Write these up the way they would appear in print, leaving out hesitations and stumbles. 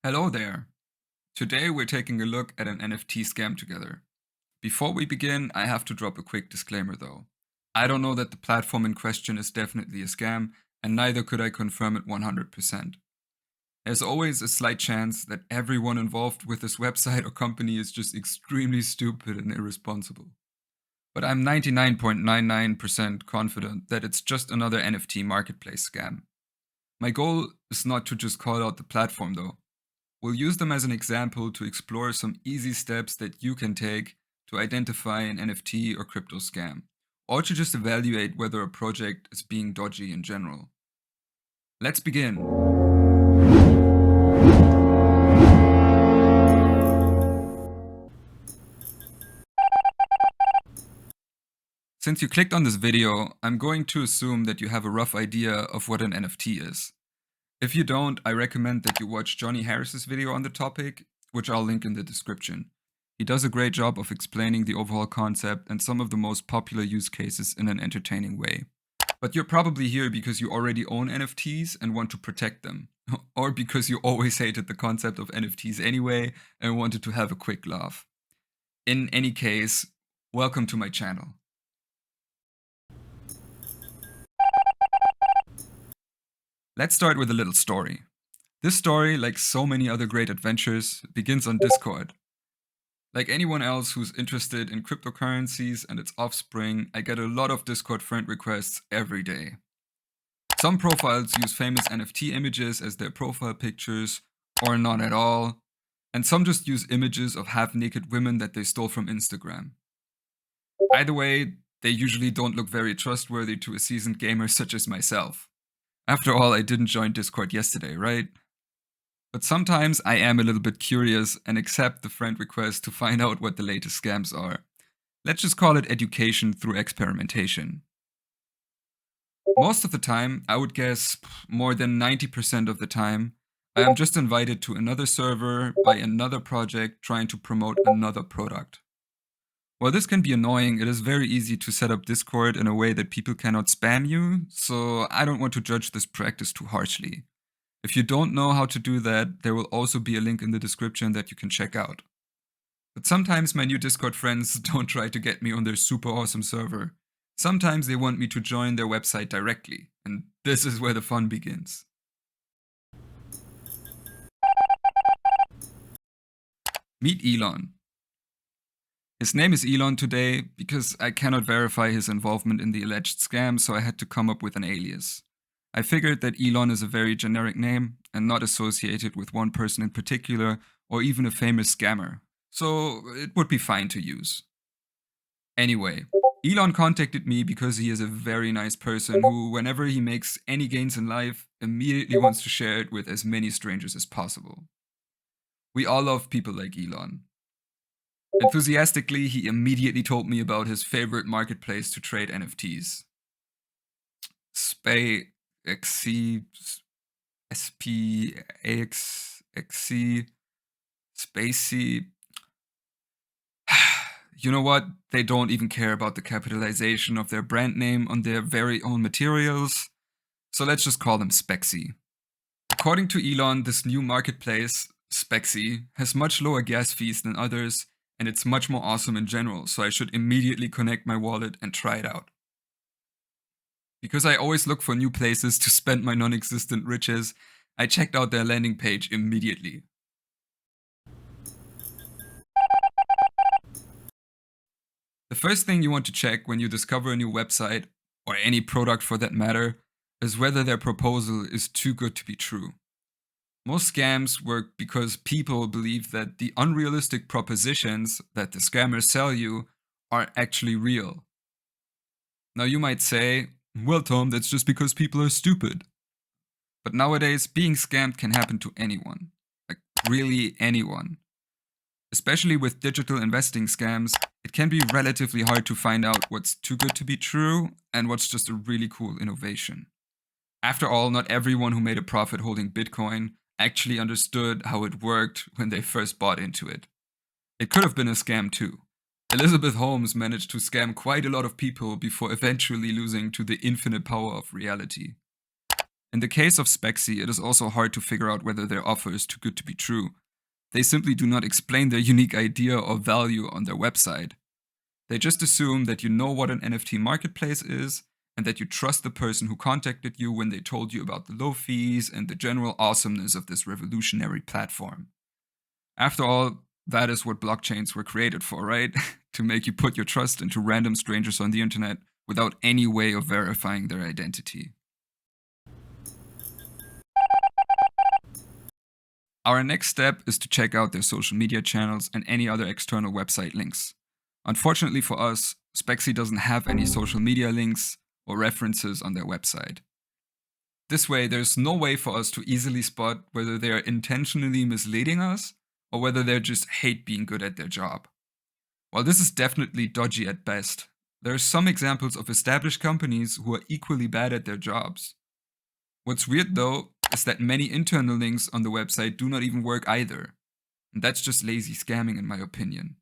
Hello there. Today we're taking a look at an NFT scam together. Before we begin, I have to drop a quick disclaimer though. I don't know that the platform in question is definitely a scam, and neither could I confirm it 100%. There's always a slight chance that everyone involved with this website or company is just extremely stupid and irresponsible. But I'm 99.99% confident that it's just another NFT marketplace scam. My goal is not to just call out the platform though. We'll use them as an example to explore some easy steps that you can take to identify an NFT or crypto scam, or to just evaluate whether a project is being dodgy in general. Let's begin. Since you clicked on this video, I'm going to assume that you have a rough idea of what an NFT is. If you don't, I recommend that you watch Johnny Harris's video on the topic, which I'll link in the description. He does a great job of explaining the overall concept and some of the most popular use cases in an entertaining way. But you're probably here because you already own NFTs and want to protect them, or because you always hated the concept of NFTs anyway and wanted to have a quick laugh. In any case, welcome to my channel. Let's start with a little story. This story, like so many other great adventures, begins on Discord. Like anyone else who's interested in cryptocurrencies and its offspring, I get a lot of Discord friend requests every day. Some profiles use famous NFT images as their profile pictures, or none at all, and some just use images of half-naked women that they stole from Instagram. Either way, they usually don't look very trustworthy to a seasoned gamer such as myself. After all, I didn't join Discord yesterday, right? But sometimes I am a little bit curious and accept the friend request to find out what the latest scams are. Let's just call it education through experimentation. Most of the time, I would guess more than 90% of the time, I am just invited to another server by another project trying to promote another product. While this can be annoying, it is very easy to set up Discord in a way that people cannot spam you, so I don't want to judge this practice too harshly. If you don't know how to do that, there will also be a link in the description that you can check out. But sometimes my new Discord friends don't try to get me on their super awesome server. Sometimes they want me to join their website directly, and this is where the fun begins. Meet Elon. His name is Elon today because I cannot verify his involvement in the alleged scam, so I had to come up with an alias. I figured that Elon is a very generic name and not associated with one person in particular or even a famous scammer, so it would be fine to use. Anyway, Elon contacted me because he is a very nice person who, whenever he makes any gains in life, immediately wants to share it with as many strangers as possible. We all love people like Elon. Enthusiastically, he immediately told me about his favorite marketplace to trade NFTs. Spaxsea, SPAXXC, Spaxsea. You know what? They don't even care about the capitalization of their brand name on their very own materials, so let's just call them Spaxsea. According to Elon, this new marketplace, Spaxsea, has much lower gas fees than others, and it's much more awesome in general, so I should immediately connect my wallet and try it out. Because I always look for new places to spend my non-existent riches, I checked out their landing page immediately. The first thing you want to check when you discover a new website, or any product for that matter, is whether their proposal is too good to be true. Most scams work because people believe that the unrealistic propositions that the scammers sell you are actually real. Now you might say, well Tom, that's just because people are stupid. But nowadays, being scammed can happen to anyone. Like really anyone. Especially with digital investing scams, it can be relatively hard to find out what's too good to be true and what's just a really cool innovation. After all, not everyone who made a profit holding Bitcoin actually understood how it worked when they first bought into it. It could have been a scam too. Elizabeth Holmes managed to scam quite a lot of people before eventually losing to the infinite power of reality. In the case of Spaxsea, it is also hard to figure out whether their offer is too good to be true. They simply do not explain their unique idea or value on their website. They just assume that you know what an NFT marketplace is and that you trust the person who contacted you when they told you about the low fees and the general awesomeness of this revolutionary platform. After all, that is what blockchains were created for, right? To make you put your trust into random strangers on the internet without any way of verifying their identity. Our next step is to check out their social media channels and any other external website links. Unfortunately for us, Spaxsea doesn't have any social media links or references on their website. This way, there's no way for us to easily spot whether they are intentionally misleading us or whether they just hate being good at their job. While this is definitely dodgy at best, there are some examples of established companies who are equally bad at their jobs. What's weird though is that many internal links on the website do not even work either. And that's just lazy scamming in my opinion.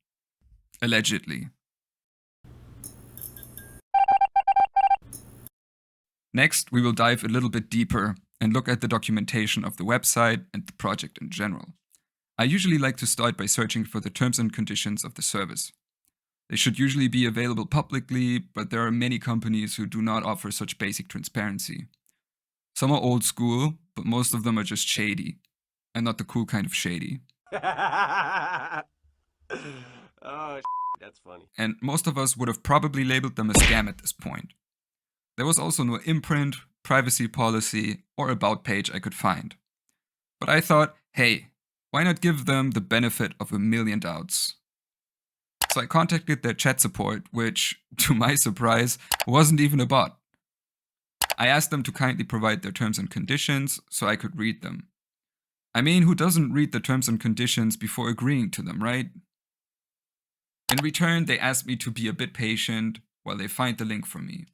Allegedly. Next, we will dive a little bit deeper and look at the documentation of the website and the project in general. I usually like to start by searching for the terms and conditions of the service. They should usually be available publicly, but there are many companies who do not offer such basic transparency. Some are old school, but most of them are just shady. And not the cool kind of shady. Oh, that's funny. And most of us would have probably labeled them a scam at this point. There was also no imprint, privacy policy, or about page I could find. But I thought, hey, why not give them the benefit of a million doubts? So I contacted their chat support, which, to my surprise, wasn't even a bot. I asked them to kindly provide their terms and conditions so I could read them. I mean, who doesn't read the terms and conditions before agreeing to them, right? In return, they asked me to be a bit patient while they find the link for me.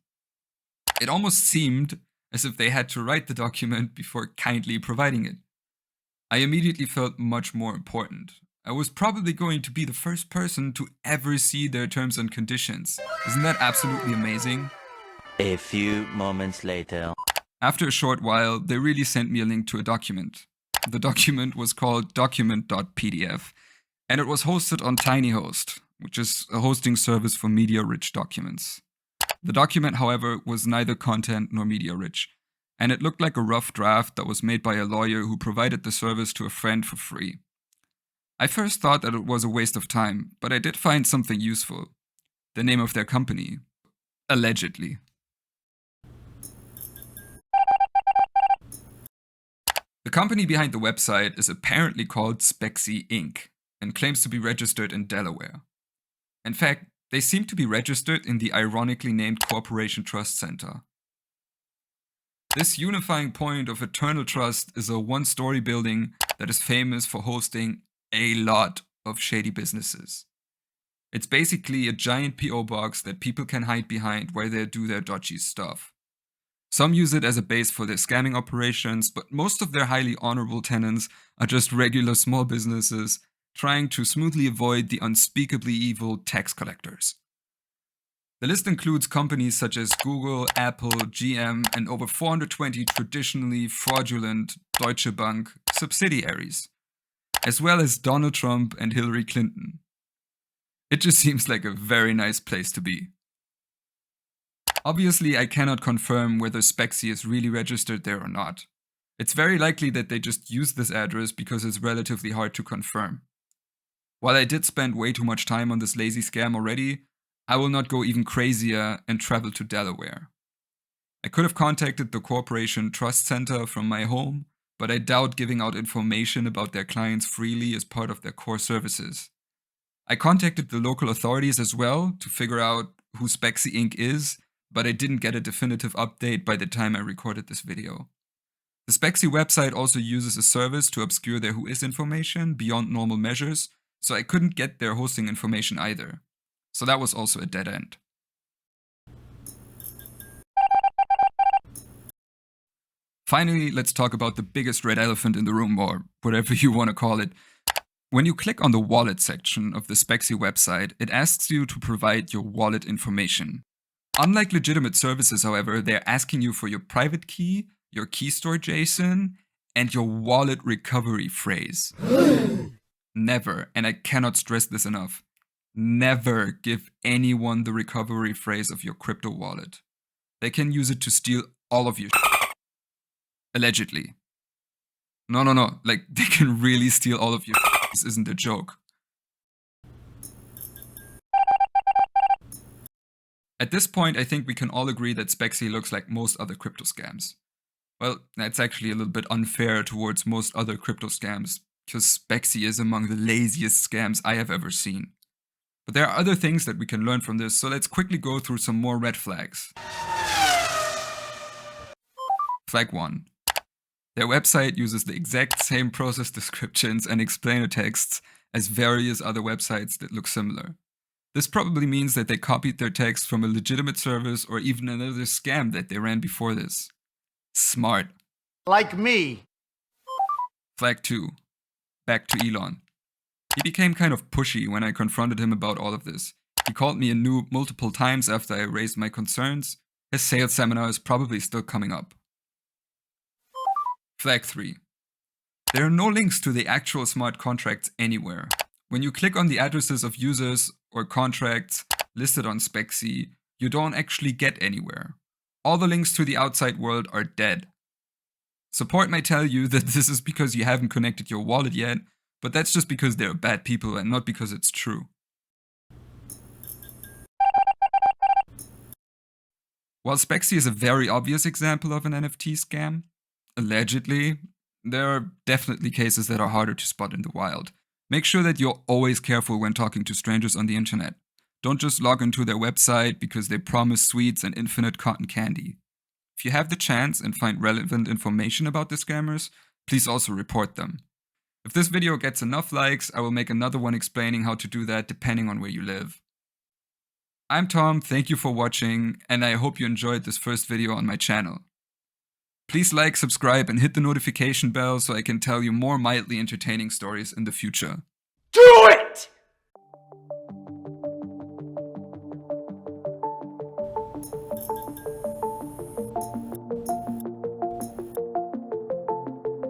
It almost seemed as if they had to write the document before kindly providing it. I immediately felt much more important. I was probably going to be the first person to ever see their terms and conditions. Isn't that absolutely amazing? A few moments later. After a short while, they really sent me a link to a document. The document was called document.pdf, and it was hosted on TinyHost, which is a hosting service for media-rich documents. The document, however, was neither content nor media-rich, and it looked like a rough draft that was made by a lawyer who provided the service to a friend for free. I first thought that it was a waste of time, but I did find something useful. The name of their company. Allegedly. The company behind the website is apparently called Spaxsea Inc. and claims to be registered in Delaware. In fact, they seem to be registered in the ironically named Corporation Trust Center. This unifying point of eternal trust is a one-story building that is famous for hosting a lot of shady businesses. It's basically a giant PO box that people can hide behind while they do their dodgy stuff. Some use it as a base for their scamming operations, but most of their highly honorable tenants are just regular small businesses trying to smoothly avoid the unspeakably evil tax collectors. The list includes companies such as Google, Apple, GM, and over 420 traditionally fraudulent Deutsche Bank subsidiaries, as well as Donald Trump and Hillary Clinton. It just seems like a very nice place to be. Obviously, I cannot confirm whether Spaxsea is really registered there or not. It's very likely that they just used this address because it's relatively hard to confirm. While I did spend way too much time on this lazy scam already, I will not go even crazier and travel to Delaware. I could have contacted the Corporation Trust Center from my home, but I doubt giving out information about their clients freely is part of their core services. I contacted the local authorities as well to figure out who Spaxsea Inc. is, but I didn't get a definitive update by the time I recorded this video. The Spaxsea website also uses a service to obscure their who is information beyond normal measures, so I couldn't get their hosting information either. So that was also a dead end. Finally, let's talk about the biggest red elephant in the room, or whatever you want to call it. When you click on the wallet section of the Spaxsea website, it asks you to provide your wallet information. Unlike legitimate services, however, they're asking you for your private key your key store JSON, and your wallet recovery phrase. Never, and I cannot stress this enough, never give anyone the recovery phrase of your crypto wallet. They can use it to steal all of your shit. Allegedly. No, like they can really steal all of your shit. This isn't a joke. At this point, I think we can all agree that Spaxsea looks like most other crypto scams. Well, that's actually a little bit unfair towards most other crypto scams, because Spaxsea is among the laziest scams I have ever seen. But there are other things that we can learn from this, so let's quickly go through some more red flags. Flag 1. Their website uses the exact same process descriptions and explainer texts as various other websites that look similar. This probably means that they copied their text from a legitimate service or even another scam that they ran before this. Smart. Like me. Flag 2. Back to Elon. He became kind of pushy when I confronted him about all of this. He called me a noob multiple times after I raised my concerns. His sales seminar is probably still coming up. Flag 3. There are no links to the actual smart contracts anywhere. When you click on the addresses of users or contracts listed on Spaxsea, you don't actually get anywhere. All the links to the outside world are dead. Support may tell you that this is because you haven't connected your wallet yet, but that's just because they're bad people and not because it's true. While Spaxsea is a very obvious example of an NFT scam, allegedly, there are definitely cases that are harder to spot in the wild. Make sure that you're always careful when talking to strangers on the internet. Don't just log into their website because they promise sweets and infinite cotton candy. If you have the chance and find relevant information about the scammers, please also report them. If this video gets enough likes, I will make another one explaining how to do that depending on where you live. I'm Tom, thank you for watching, and I hope you enjoyed this first video on my channel. Please like, subscribe, and hit the notification bell so I can tell you more mildly entertaining stories in the future. Do it!